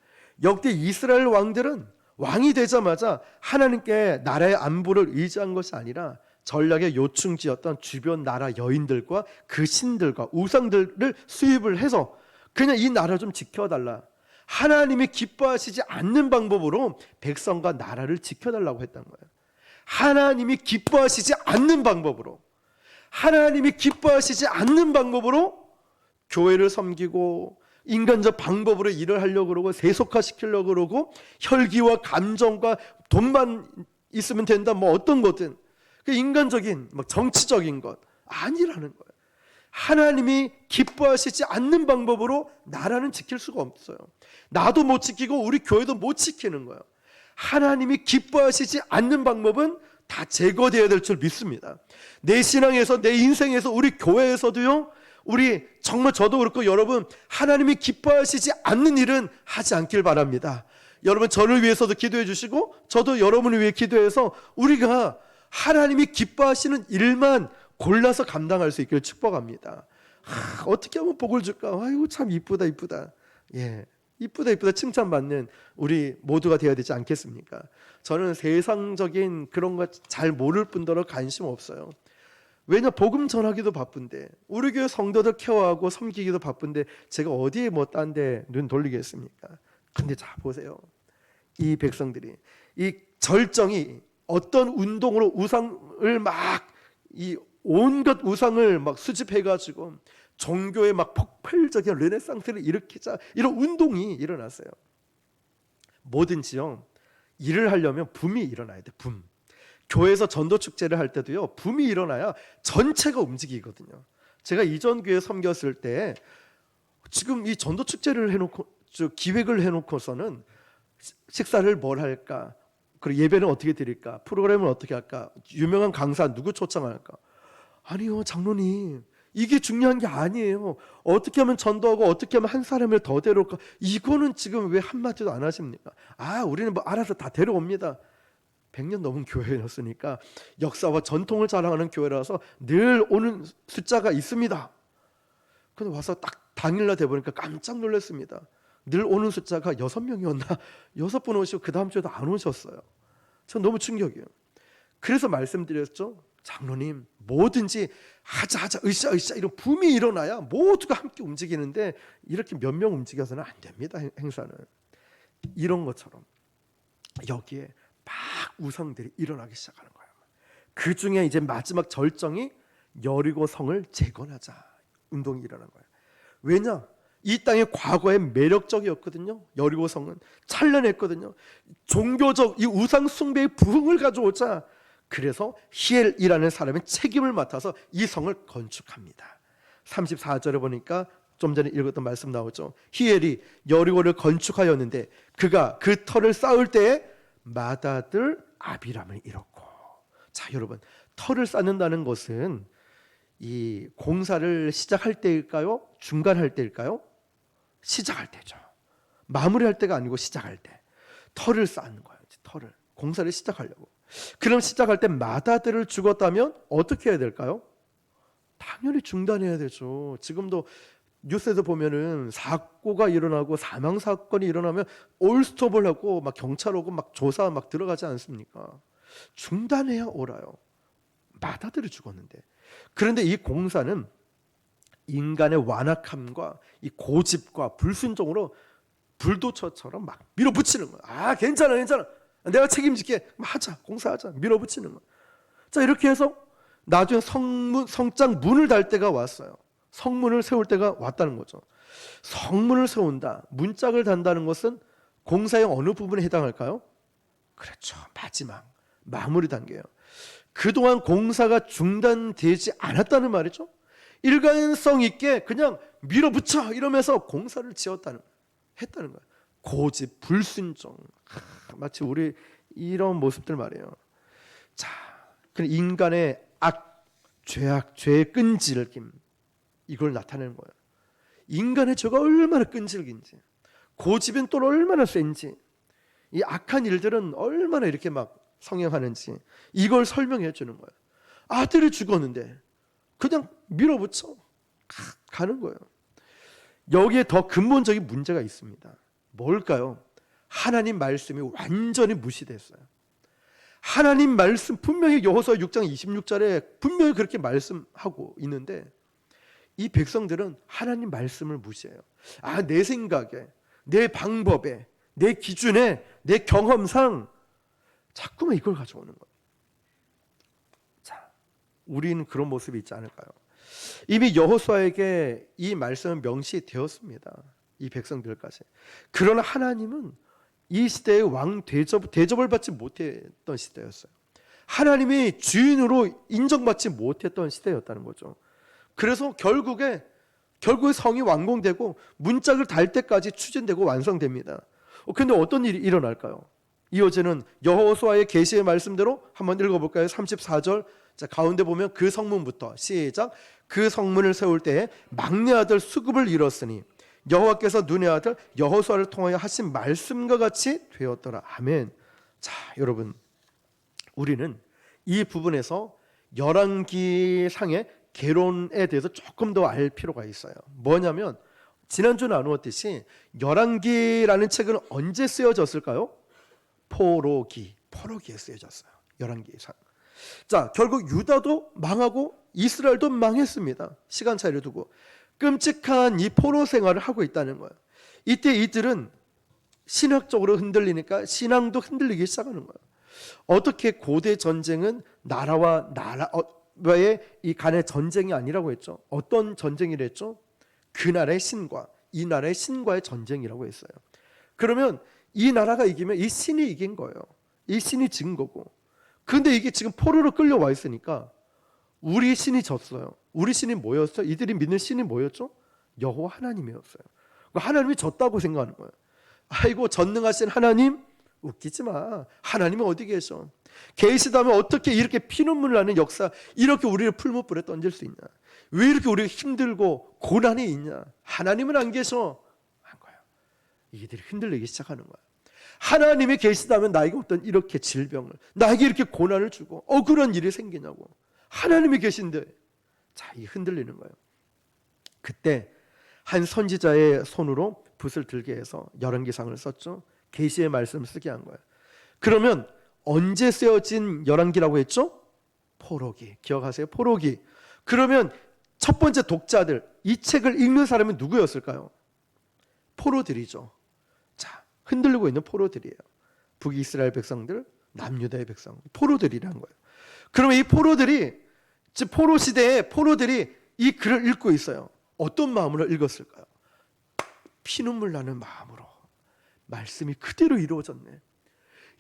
역대 이스라엘 왕들은 왕이 되자마자 하나님께 나라의 안보를 의지한 것이 아니라 전략의 요충지였던 주변 나라 여인들과 그 신들과 우상들을 수입을 해서 그냥 이 나라 좀 지켜달라, 하나님이 기뻐하시지 않는 방법으로 백성과 나라를 지켜달라고 했던 거예요. 하나님이 기뻐하시지 않는 방법으로, 하나님이 기뻐하시지 않는 방법으로 교회를 섬기고 인간적 방법으로 일을 하려고 그러고 세속화시키려고 그러고 혈기와 감정과 돈만 있으면 된다, 뭐 어떤 거든 그 인간적인 막 정치적인 것 아니라는 거예요. 하나님이 기뻐하시지 않는 방법으로 나라는 지킬 수가 없어요. 나도 못 지키고 우리 교회도 못 지키는 거예요. 하나님이 기뻐하시지 않는 방법은 다 제거되어야 될 줄 믿습니다. 내 신앙에서, 내 인생에서, 우리 교회에서도요, 우리 정말 저도 그렇고 여러분, 하나님이 기뻐하시지 않는 일은 하지 않길 바랍니다. 여러분 저를 위해서도 기도해 주시고 저도 여러분을 위해 기도해서 우리가 하나님이 기뻐하시는 일만 골라서 감당할 수 있기를 축복합니다. 어떻게 하면 복을 줄까? 아이고 참 이쁘다. 예, 이쁘다 칭찬받는 우리 모두가 되어야 되지 않겠습니까? 저는 세상적인 그런 거 잘 모를 뿐더러 관심 없어요. 왜냐, 복음 전하기도 바쁜데, 우리 교회 성도들 케어하고 섬기기도 바쁜데 제가 어디에 뭐 딴 데 눈 돌리겠습니까? 근데 자 보세요, 이 백성들이 이 절정이 어떤 운동으로 우상을 막 이 온갖 우상을 막 수집해가지고 종교의 막 폭발적인 르네상스를 일으키자, 이런 운동이 일어났어요. 뭐든지요, 일을 하려면 붐이 일어나야 돼. 붐. 교회에서 전도 축제를 할 때도요, 붐이 일어나야 전체가 움직이거든요. 제가 이전 교회 섬겼을 때 지금 이 전도 축제를 해놓고 기획을 해놓고서는 식사를 뭘 할까, 그리고 예배는 어떻게 드릴까, 프로그램을 어떻게 할까, 유명한 강사 누구 초청할까. 아니요 장로님, 이게 중요한 게 아니에요. 어떻게 하면 전도하고 어떻게 하면 한 사람을 더 데려올까, 이거는 지금 왜 한마디도 안 하십니까? 우리는 뭐 알아서 다 데려옵니다. 100년 넘은 교회였으니까 역사와 전통을 자랑하는 교회라서 늘 오는 숫자가 있습니다. 근데 와서 딱 당일날 돼보니까 깜짝 놀랐습니다. 늘 오는 숫자가 6명이었나? 6분 오시고 그 다음 주에도 안 오셨어요. 전 너무 충격이에요. 그래서 말씀드렸죠. 장로님, 뭐든지 하자 으쌰 이런 붐이 일어나야 모두가 함께 움직이는데 이렇게 몇 명 움직여서는 안 됩니다. 행사는. 이런 것처럼 여기에 막 우상들이 일어나기 시작하는 거예요. 그 중에 이제 마지막 절정이 여리고 성을 재건하자 운동이 일어난 거예요. 왜냐? 이 땅의 과거에 매력적이었거든요. 여리고 성은 찬란했거든요. 종교적 이 우상 숭배의 부흥을 가져오자, 그래서 히엘이라는 사람이 책임을 맡아서 이 성을 건축합니다. 34절에 보니까 좀 전에 읽었던 말씀 나오죠. 히엘이 여리고를 건축하였는데 그가 그 터를 쌓을 때에 맏아들 아비람을 잃었고. 자 여러분, 터를 쌓는다는 것은 이 공사를 시작할 때일까요? 중간할 때일까요? 시작할 때죠. 마무리할 때가 아니고 시작할 때 터를 쌓는 거예요. 터를, 공사를 시작하려고. 그럼 시작할 때 맏아들을 죽었다면 어떻게 해야 될까요? 당연히 중단해야 되죠. 지금도 뉴스에서 보면은 사고가 일어나고 사망 사건이 일어나면 올스톱을 하고 막 경찰 오고 막 조사 막 들어가지 않습니까? 중단해야 옳아요. 마다들이 죽었는데. 그런데 이 공사는 인간의 완악함과 이 고집과 불순종으로 불도처처럼 막 밀어붙이는 거야. 아, 괜찮아, 괜찮아. 내가 책임질게. 하자, 공사하자. 밀어붙이는 거야. 자, 이렇게 해서 나중에 성장 문을 달 때가 왔어요. 성문을 세울 때가 왔다는 거죠. 성문을 세운다, 문짝을 단다는 것은 공사의 어느 부분에 해당할까요? 그렇죠. 마지막, 마무리 단계예요. 그동안 공사가 중단되지 않았다는 말이죠. 일관성 있게 그냥 밀어붙여 이러면서 공사를 했다는 거예요. 고집, 불순종, 마치 우리 이런 모습들 말이에요. 자, 그 인간의 악, 죄악, 죄의 끈질김, 이걸 나타내는 거예요. 인간의 죄가 얼마나 끈질긴지, 고집은 또 얼마나 센지, 이 악한 일들은 얼마나 이렇게 막 성행하는지, 이걸 설명해 주는 거예요. 아들이 죽었는데 그냥 밀어붙여 가는 거예요. 여기에 더 근본적인 문제가 있습니다. 뭘까요? 하나님 말씀이 완전히 무시됐어요. 하나님 말씀 분명히 여호수아 6장 26절에 분명히 그렇게 말씀하고 있는데 이 백성들은 하나님 말씀을 무시해요. 아, 내 생각에, 내 방법에, 내 기준에, 내 경험상 자꾸만 이걸 가져오는 거예요. 자, 우리는 그런 모습이 있지 않을까요? 이미 여호수아에게 이 말씀은 명시되었습니다. 이 백성들까지. 그러나 하나님은 이 시대의 왕 대접을 받지 못했던 시대였어요. 하나님이 주인으로 인정받지 못했던 시대였다는 거죠. 그래서 결국에 성이 완공되고 문짝을 달 때까지 추진되고 완성됩니다. 그런데 어떤 일이 일어날까요? 이어지는 여호수아의 계시의 말씀대로 한번 읽어볼까요? 34절. 자, 가운데 보면 그 성문부터 시작. 그 성문을 세울 때에 막내 아들 수급을 이뤘으니 여호와께서 눈의 아들 여호수아를 통하여 하신 말씀과 같이 되었더라. 아멘. 자, 여러분, 우리는 이 부분에서 열왕기상의 개론에 대해서 조금 더 알 필요가 있어요. 뭐냐면 지난주 나누었듯이 열왕기라는 책은 언제 쓰여졌을까요? 포로기에 쓰여졌어요. 열왕기상. 자, 결국 유다도 망하고 이스라엘도 망했습니다. 시간 차이를 두고 끔찍한 이 포로 생활을 하고 있다는 거예요. 이때 이들은 신학적으로 흔들리니까 신앙도 흔들리기 시작하는 거예요. 어떻게 고대 전쟁은 나라와 나라의 이 간의 전쟁이 아니라고 했죠? 어떤 전쟁이랬죠? 그 나라의 신과 이 나라의 신과의 전쟁이라고 했어요. 그러면 이 나라가 이기면 이 신이 이긴 거예요. 이 신이 진 거고. 그런데 이게 지금 포로로 끌려와 있으니까 우리 신이 졌어요. 우리 신이 뭐였어요? 이들이 믿는 신이 뭐였죠? 여호와 하나님이었어요. 하나님이 졌다고 생각하는 거예요. 아이고, 전능하신 하나님, 웃기지 마. 하나님이 어디 계셔? 계시다면 어떻게 이렇게 피눈물 나는 역사, 이렇게 우리를 풀무불에 던질 수 있냐? 왜 이렇게 우리가 힘들고 고난이 있냐? 하나님은 안 계셔. 한 거예요. 이들이 흔들리기 시작하는 거예요. 하나님이 계시다면 나에게 어떤 이렇게 질병을, 나에게 이렇게 고난을 주고 억울한 일이 생기냐고. 하나님이 계신데, 자, 이 흔들리는 거예요. 그때 한 선지자의 손으로 붓을 들게 해서 열왕기상을 썼죠. 계시의 말씀을 쓰게 한 거예요. 그러면 언제 쓰여진 열왕기라고 했죠? 포로기. 기억하세요? 포로기. 그러면 첫 번째 독자들, 이 책을 읽는 사람이 누구였을까요? 포로들이죠. 자, 흔들리고 있는 포로들이에요. 북이스라엘 백성들, 남유다의 백성, 포로들이란 거예요. 그러면 이 포로들이, 즉 포로 시대에 포로들이 이 글을 읽고 있어요. 어떤 마음으로 읽었을까요? 피눈물 나는 마음으로. 말씀이 그대로 이루어졌네.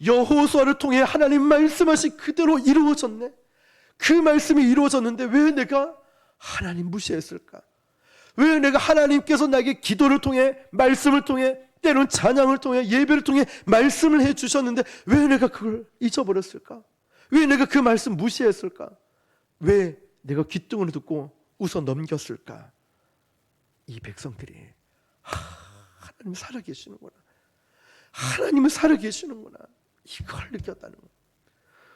여호수아를 통해 하나님 말씀하신 그대로 이루어졌네. 그 말씀이 이루어졌는데 왜 내가 하나님 무시했을까? 왜 내가 하나님께서 나에게 기도를 통해, 말씀을 통해, 때론 찬양을 통해, 예배를 통해 말씀을 해주셨는데 왜 내가 그걸 잊어버렸을까? 왜 내가 그 말씀 무시했을까? 왜 내가 귓등으로 듣고 웃어 넘겼을까? 이 백성들이 하나님 살아계시는구나, 하나님은 살아계시는구나, 이걸 느꼈다는 거예요.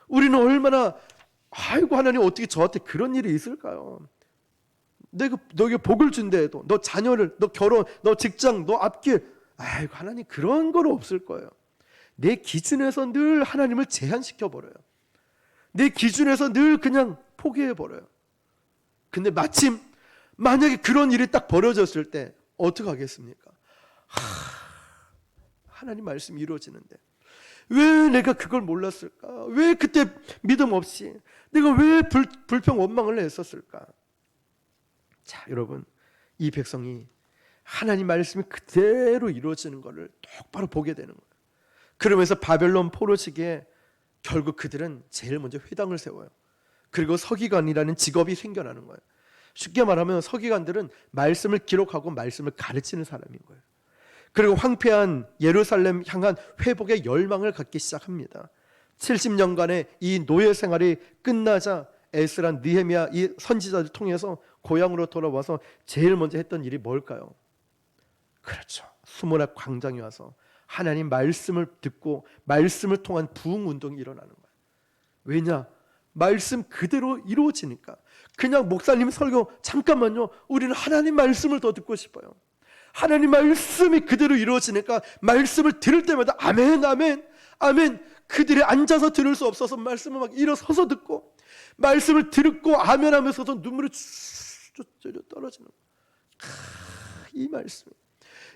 우리는 얼마나, 아이고 하나님 어떻게 저한테 그런 일이 있을까요? 내가 너에게 복을 준다 해도, 너 자녀를, 너 결혼, 너 직장, 너 앞길, 아이고 하나님 그런 건 없을 거예요. 내 기준에서 늘 하나님을 제한시켜 버려요. 내 기준에서 늘 그냥 포기해 버려요. 근데 마침 만약에 그런 일이 딱 벌어졌을 때 어떻게 하겠습니까? 하나님 말씀이 이루어지는데 왜 내가 그걸 몰랐을까? 왜 그때 믿음 없이 내가 왜 불평 원망을 했었을까? 자, 여러분, 이 백성이 하나님 말씀이 그대로 이루어지는 것을 똑바로 보게 되는 거예요. 그러면서 바벨론 포로시기에 결국 그들은 제일 먼저 회당을 세워요. 그리고 서기관이라는 직업이 생겨나는 거예요. 쉽게 말하면 서기관들은 말씀을 기록하고 말씀을 가르치는 사람인 거예요. 그리고 황폐한 예루살렘 향한 회복의 열망을 갖기 시작합니다. 70년간의 이 노예 생활이 끝나자 에스라, 느헤미야 이 선지자들 통해서 고향으로 돌아와서 제일 먼저 했던 일이 뭘까요? 그렇죠. 수문학 광장에 와서 하나님 말씀을 듣고 말씀을 통한 부흥 운동이 일어나는 거예요. 왜냐? 말씀 그대로 이루어지니까. 그냥 목사님 설교 잠깐만요. 우리는 하나님 말씀을 더 듣고 싶어요. 하나님 말씀이 그대로 이루어지니까 말씀을 들을 때마다 아멘 아멘 아멘. 그들이 앉아서 들을 수 없어서 말씀을 막 일어서서 듣고 말씀을 듣고 아멘 하면서도 눈물이 쭈쭈쭈 떨어지는 거예요.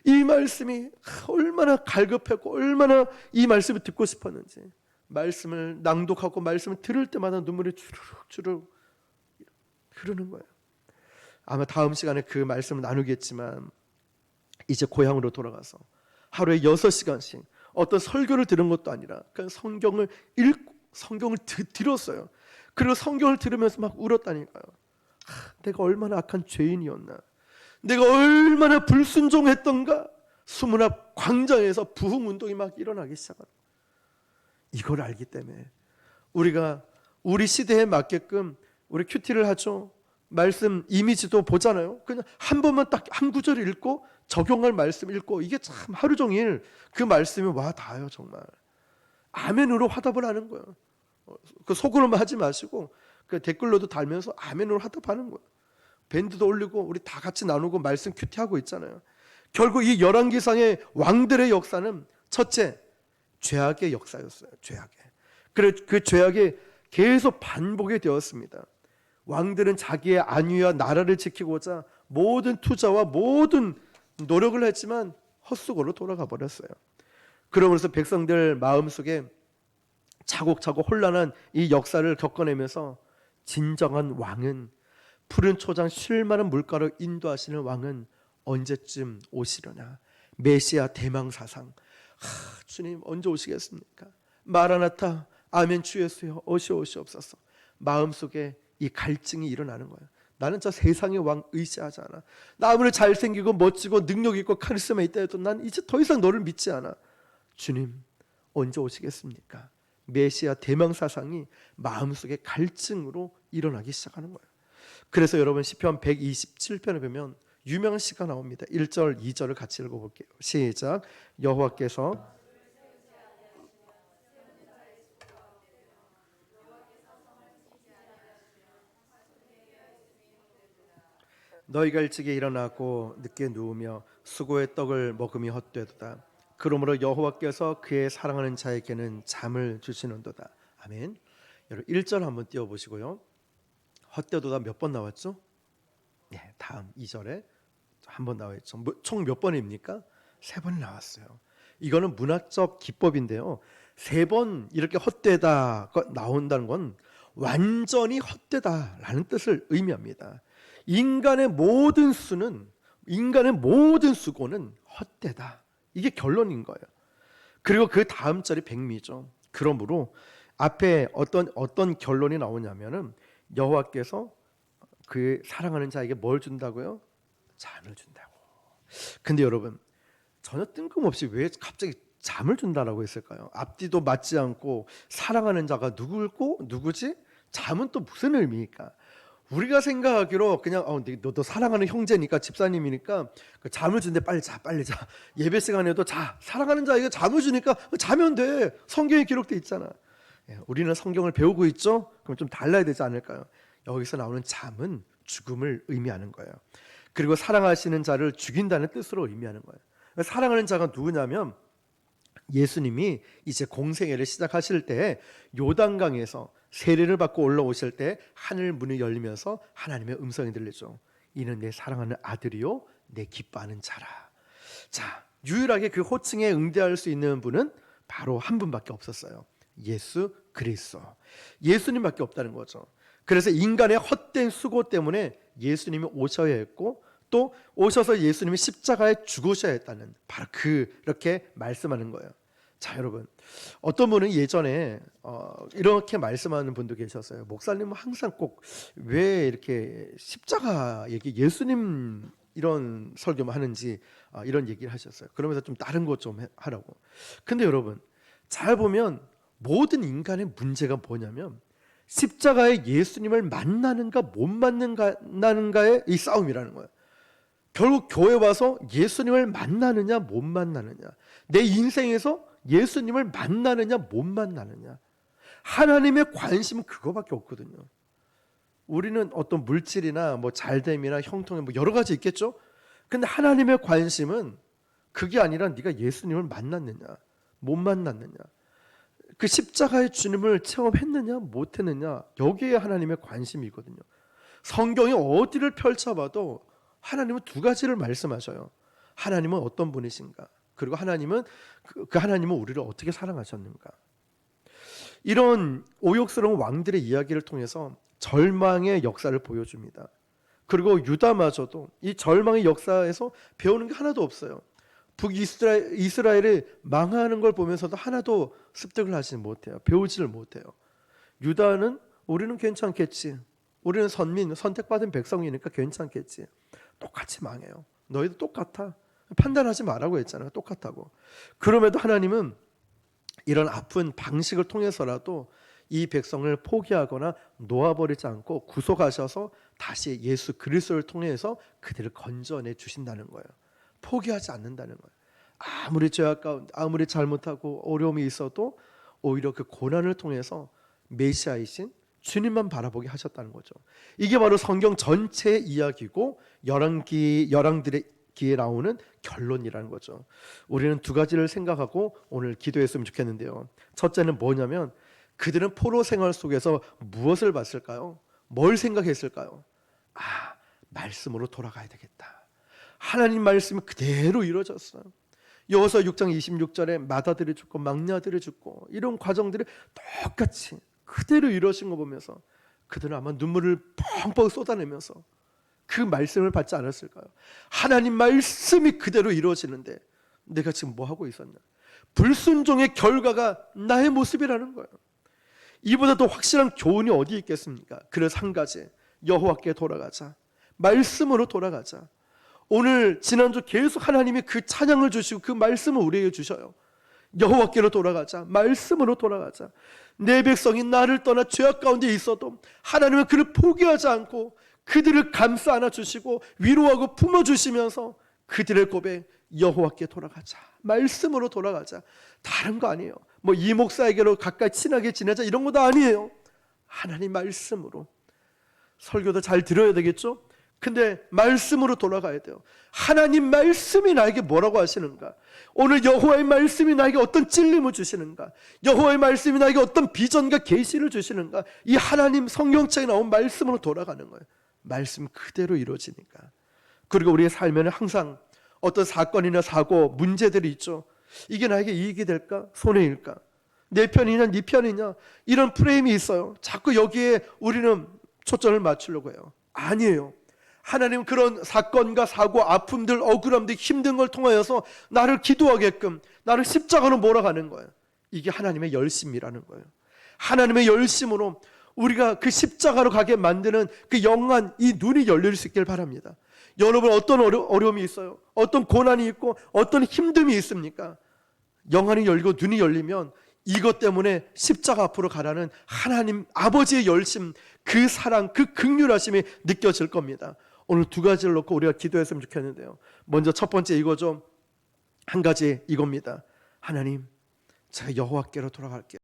이 말씀이 얼마나 갈급했고 얼마나 이 말씀을 듣고 싶었는지, 말씀을 낭독하고 말씀을 들을 때마다 눈물이 주르륵 흐르는 거예요. 아마 다음 시간에 그 말씀을 나누겠지만 이제 고향으로 돌아가서 하루에 6시간씩 어떤 설교를 들은 것도 아니라 그냥 성경을 읽고 성경을 들었어요. 그리고 성경을 들으면서 막 울었다니까요. 내가 얼마나 악한 죄인이었나, 내가 얼마나 불순종했던가. 수문 앞 광장에서 부흥운동이 막 일어나기 시작합니다. 이걸 알기 때문에 우리가 우리 시대에 맞게끔 우리 큐티를 하죠. 말씀 이미지도 보잖아요. 그냥 한 번만 딱 한 구절 읽고 적용할 말씀 읽고, 이게 참 하루 종일 그 말씀이 와 닿아요. 정말 아멘으로 화답을 하는 거예요. 그 속으로만 하지 마시고 그 댓글로도 달면서 아멘으로 화답하는 거예요. 밴드도 올리고 우리 다 같이 나누고 말씀 큐티하고 있잖아요. 결국 이 열왕기상의 왕들의 역사는 첫째, 죄악의 역사였어요. 죄악의. 그 죄악이 계속 반복이 되었습니다. 왕들은 자기의 안위와 나라를 지키고자 모든 투자와 모든 노력을 했지만 헛수고로 돌아가 버렸어요. 그러면서 백성들 마음속에 차곡차곡 혼란한 이 역사를 겪어내면서 진정한 왕은, 푸른 초장 쉴 만한 물가로 인도하시는 왕은 언제쯤 오시려나. 메시아 대망사상, 주님 언제 오시겠습니까? 마라나타, 아멘 주 예수여 오시옵소서. 마음속에 이 갈증이 일어나는 거예요. 나는 저 세상의 왕 의지하지 않아. 나 아무리 잘생기고 멋지고 능력 있고 카리스마 있다 해도 난 이제 더 이상 너를 믿지 않아. 주님 언제 오시겠습니까? 메시아 대망사상이 마음속에 갈증으로 일어나기 시작하는 거예요. 그래서 여러분 시편 127편에 보면 유명한 시가 나옵니다. 1절 2절을 같이 읽어볼게요. 시작. 여호와께서 너희가 일찍이 일어나고 늦게 누우며 수고의 떡을 먹음이 헛되도다. 그러므로 여호와께서 그의 사랑하는 자에게는 잠을 주시는도다. 아멘. 여러분 1절 한번 띄워보시고요. 헛되도다 몇 번 나왔죠? 네, 다음 2절에 한 번 나왔죠. 총 몇 번입니까? 3번 나왔어요. 이거는 문학적 기법인데요. 3번 이렇게 헛되다 나온다는 건 완전히 헛되다라는 뜻을 의미합니다. 인간의 모든 수고는 헛되다. 이게 결론인 거예요. 그리고 그 다음 절이 백미죠. 그러므로 앞에 어떤 결론이 나오냐면은 여호와께서 그 사랑하는 자에게 뭘 준다고요? 잠을 준다고. 근데 여러분 전혀 뜬금없이 왜 갑자기 잠을 준다라고 했을까요? 앞뒤도 맞지 않고 사랑하는 자가 누구지? 잠은 또 무슨 의미일까? 우리가 생각하기로 그냥 너도 사랑하는 형제니까 집사님이니까 잠을 준대 빨리 자. 예배 시간에도 자. 사랑하는 자에게 잠을 주니까 자면 돼. 성경에 기록돼 있잖아. 우리는 성경을 배우고 있죠? 그럼 좀 달라야 되지 않을까요? 여기서 나오는 잠은 죽음을 의미하는 거예요. 그리고 사랑하시는 자를 죽인다는 뜻으로 의미하는 거예요. 사랑하는 자가 누구냐면 예수님이 이제 공생애를 시작하실 때 요단강에서 세례를 받고 올라오실 때 하늘 문이 열리면서 하나님의 음성이 들리죠. 이는 내 사랑하는 아들이요 내 기뻐하는 자라. 자, 유일하게 그 호칭에 응대할 수 있는 분은 바로 한 분밖에 없었어요. 예수 그리스도. 예수님밖에 없다는 거죠. 그래서 인간의 헛된 수고 때문에 예수님이 오셔야 했고 또 오셔서 예수님이 십자가에 죽으셔야 했다는 바로 그렇게 말씀하는 거예요. 자, 여러분, 어떤 분은 예전에 이렇게 말씀하는 분도 계셨어요. 목사님은 항상 꼭 왜 이렇게 십자가 얘기, 예수님 이런 설교만 하는지 이런 얘기를 하셨어요. 그러면서 좀 다른 것 좀 하라고. 근데 여러분, 잘 보면 모든 인간의 문제가 뭐냐면 십자가에 예수님을 만나는가 못 만나는가의 이 싸움이라는 거예요. 결국 교회 와서 예수님을 만나느냐 못 만나느냐, 내 인생에서 예수님을 만나느냐 못 만나느냐, 하나님의 관심은 그거밖에 없거든요. 우리는 어떤 물질이나 뭐 잘됨이나 형통에 뭐 여러 가지 있겠죠. 근데 하나님의 관심은 그게 아니라 네가 예수님을 만났느냐 못 만났느냐, 그 십자가의 주님을 체험했느냐 못했느냐, 여기에 하나님의 관심이거든요. 성경이 어디를 펼쳐봐도 하나님은 두 가지를 말씀하셔요. 하나님은 어떤 분이신가, 그리고 하나님은 그 하나님은 우리를 어떻게 사랑하셨는가. 이런 오욕스러운 왕들의 이야기를 통해서 절망의 역사를 보여줍니다. 그리고 유다마저도 이 절망의 역사에서 배우는 게 하나도 없어요. 북이스라엘이 망하는 걸 보면서도 하나도 습득을 하지 못해요. 배우지를 못해요. 유다는 우리는 괜찮겠지, 우리는 선택받은 백성이니까 괜찮겠지. 똑같이 망해요. 너희도 똑같아. 판단하지 말라고 했잖아요. 똑같다고. 그럼에도 하나님은 이런 아픈 방식을 통해서라도 이 백성을 포기하거나 놓아버리지 않고 구속하셔서 다시 예수 그리스도를 통해서 그들을 건져내 주신다는 거예요. 포기하지 않는다는 거예요. 아무리 죄악 가운데 아무리 잘못하고 어려움이 있어도 오히려 그 고난을 통해서 메시아이신 주님만 바라보게 하셨다는 거죠. 이게 바로 성경 전체의 이야기고 열왕들의 기에 나오는 결론이라는 거죠. 우리는 두 가지를 생각하고 오늘 기도했으면 좋겠는데요. 첫째는 뭐냐면 그들은 포로 생활 속에서 무엇을 봤을까요? 뭘 생각했을까요? 말씀으로 돌아가야 되겠다. 하나님 말씀이 그대로 이루어졌어요. 여호수아 6장 26절에 마다들이 죽고 막냐들이 죽고 이런 과정들이 똑같이 그대로 이루어진 거 보면서 그들은 아마 눈물을 펑펑 쏟아내면서 그 말씀을 받지 않았을까요? 하나님 말씀이 그대로 이루어지는데 내가 지금 뭐 하고 있었냐? 불순종의 결과가 나의 모습이라는 거예요. 이보다 더 확실한 교훈이 어디 있겠습니까? 그래서 한 가지, 여호와께 돌아가자. 말씀으로 돌아가자. 오늘 지난주 계속 하나님이 그 찬양을 주시고 그 말씀을 우리에게 주셔요. 여호와께로 돌아가자. 말씀으로 돌아가자. 내 백성이 나를 떠나 죄악 가운데 있어도 하나님은 그를 포기하지 않고 그들을 감싸 안아주시고 위로하고 품어주시면서 그들의 고백, 여호와께 돌아가자. 말씀으로 돌아가자. 다른 거 아니에요. 뭐 이 목사에게로 가까이 친하게 지내자 이런 것도 아니에요. 하나님 말씀으로. 설교도 잘 들어야 되겠죠? 근데 말씀으로 돌아가야 돼요. 하나님 말씀이 나에게 뭐라고 하시는가? 오늘 여호와의 말씀이 나에게 어떤 찔림을 주시는가? 여호와의 말씀이 나에게 어떤 비전과 계시를 주시는가? 이 하나님 성경책에 나온 말씀으로 돌아가는 거예요. 말씀 그대로 이루어지니까. 그리고 우리의 삶에는 항상 어떤 사건이나 사고, 문제들이 있죠. 이게 나에게 이익이 될까? 손해일까? 내 편이냐 네 편이냐? 이런 프레임이 있어요. 자꾸 여기에 우리는 초점을 맞추려고 해요. 아니에요. 하나님 그런 사건과 사고, 아픔들, 억울함들, 힘든 걸 통하여서 나를 기도하게끔, 나를 십자가로 몰아가는 거예요. 이게 하나님의 열심이라는 거예요. 하나님의 열심으로 우리가 그 십자가로 가게 만드는 그 영안, 이 눈이 열릴 수 있길 바랍니다. 여러분 어떤 어려움이 있어요? 어떤 고난이 있고 어떤 힘듦이 있습니까? 영안이 열리고 눈이 열리면 이것 때문에 십자가 앞으로 가라는 하나님 아버지의 열심, 그 사랑, 그 긍휼하심이 느껴질 겁니다. 오늘 두 가지를 놓고 우리가 기도했으면 좋겠는데요. 먼저 첫 번째 이거죠. 한 가지 이겁니다. 하나님, 제가 여호와께로 돌아갈게요.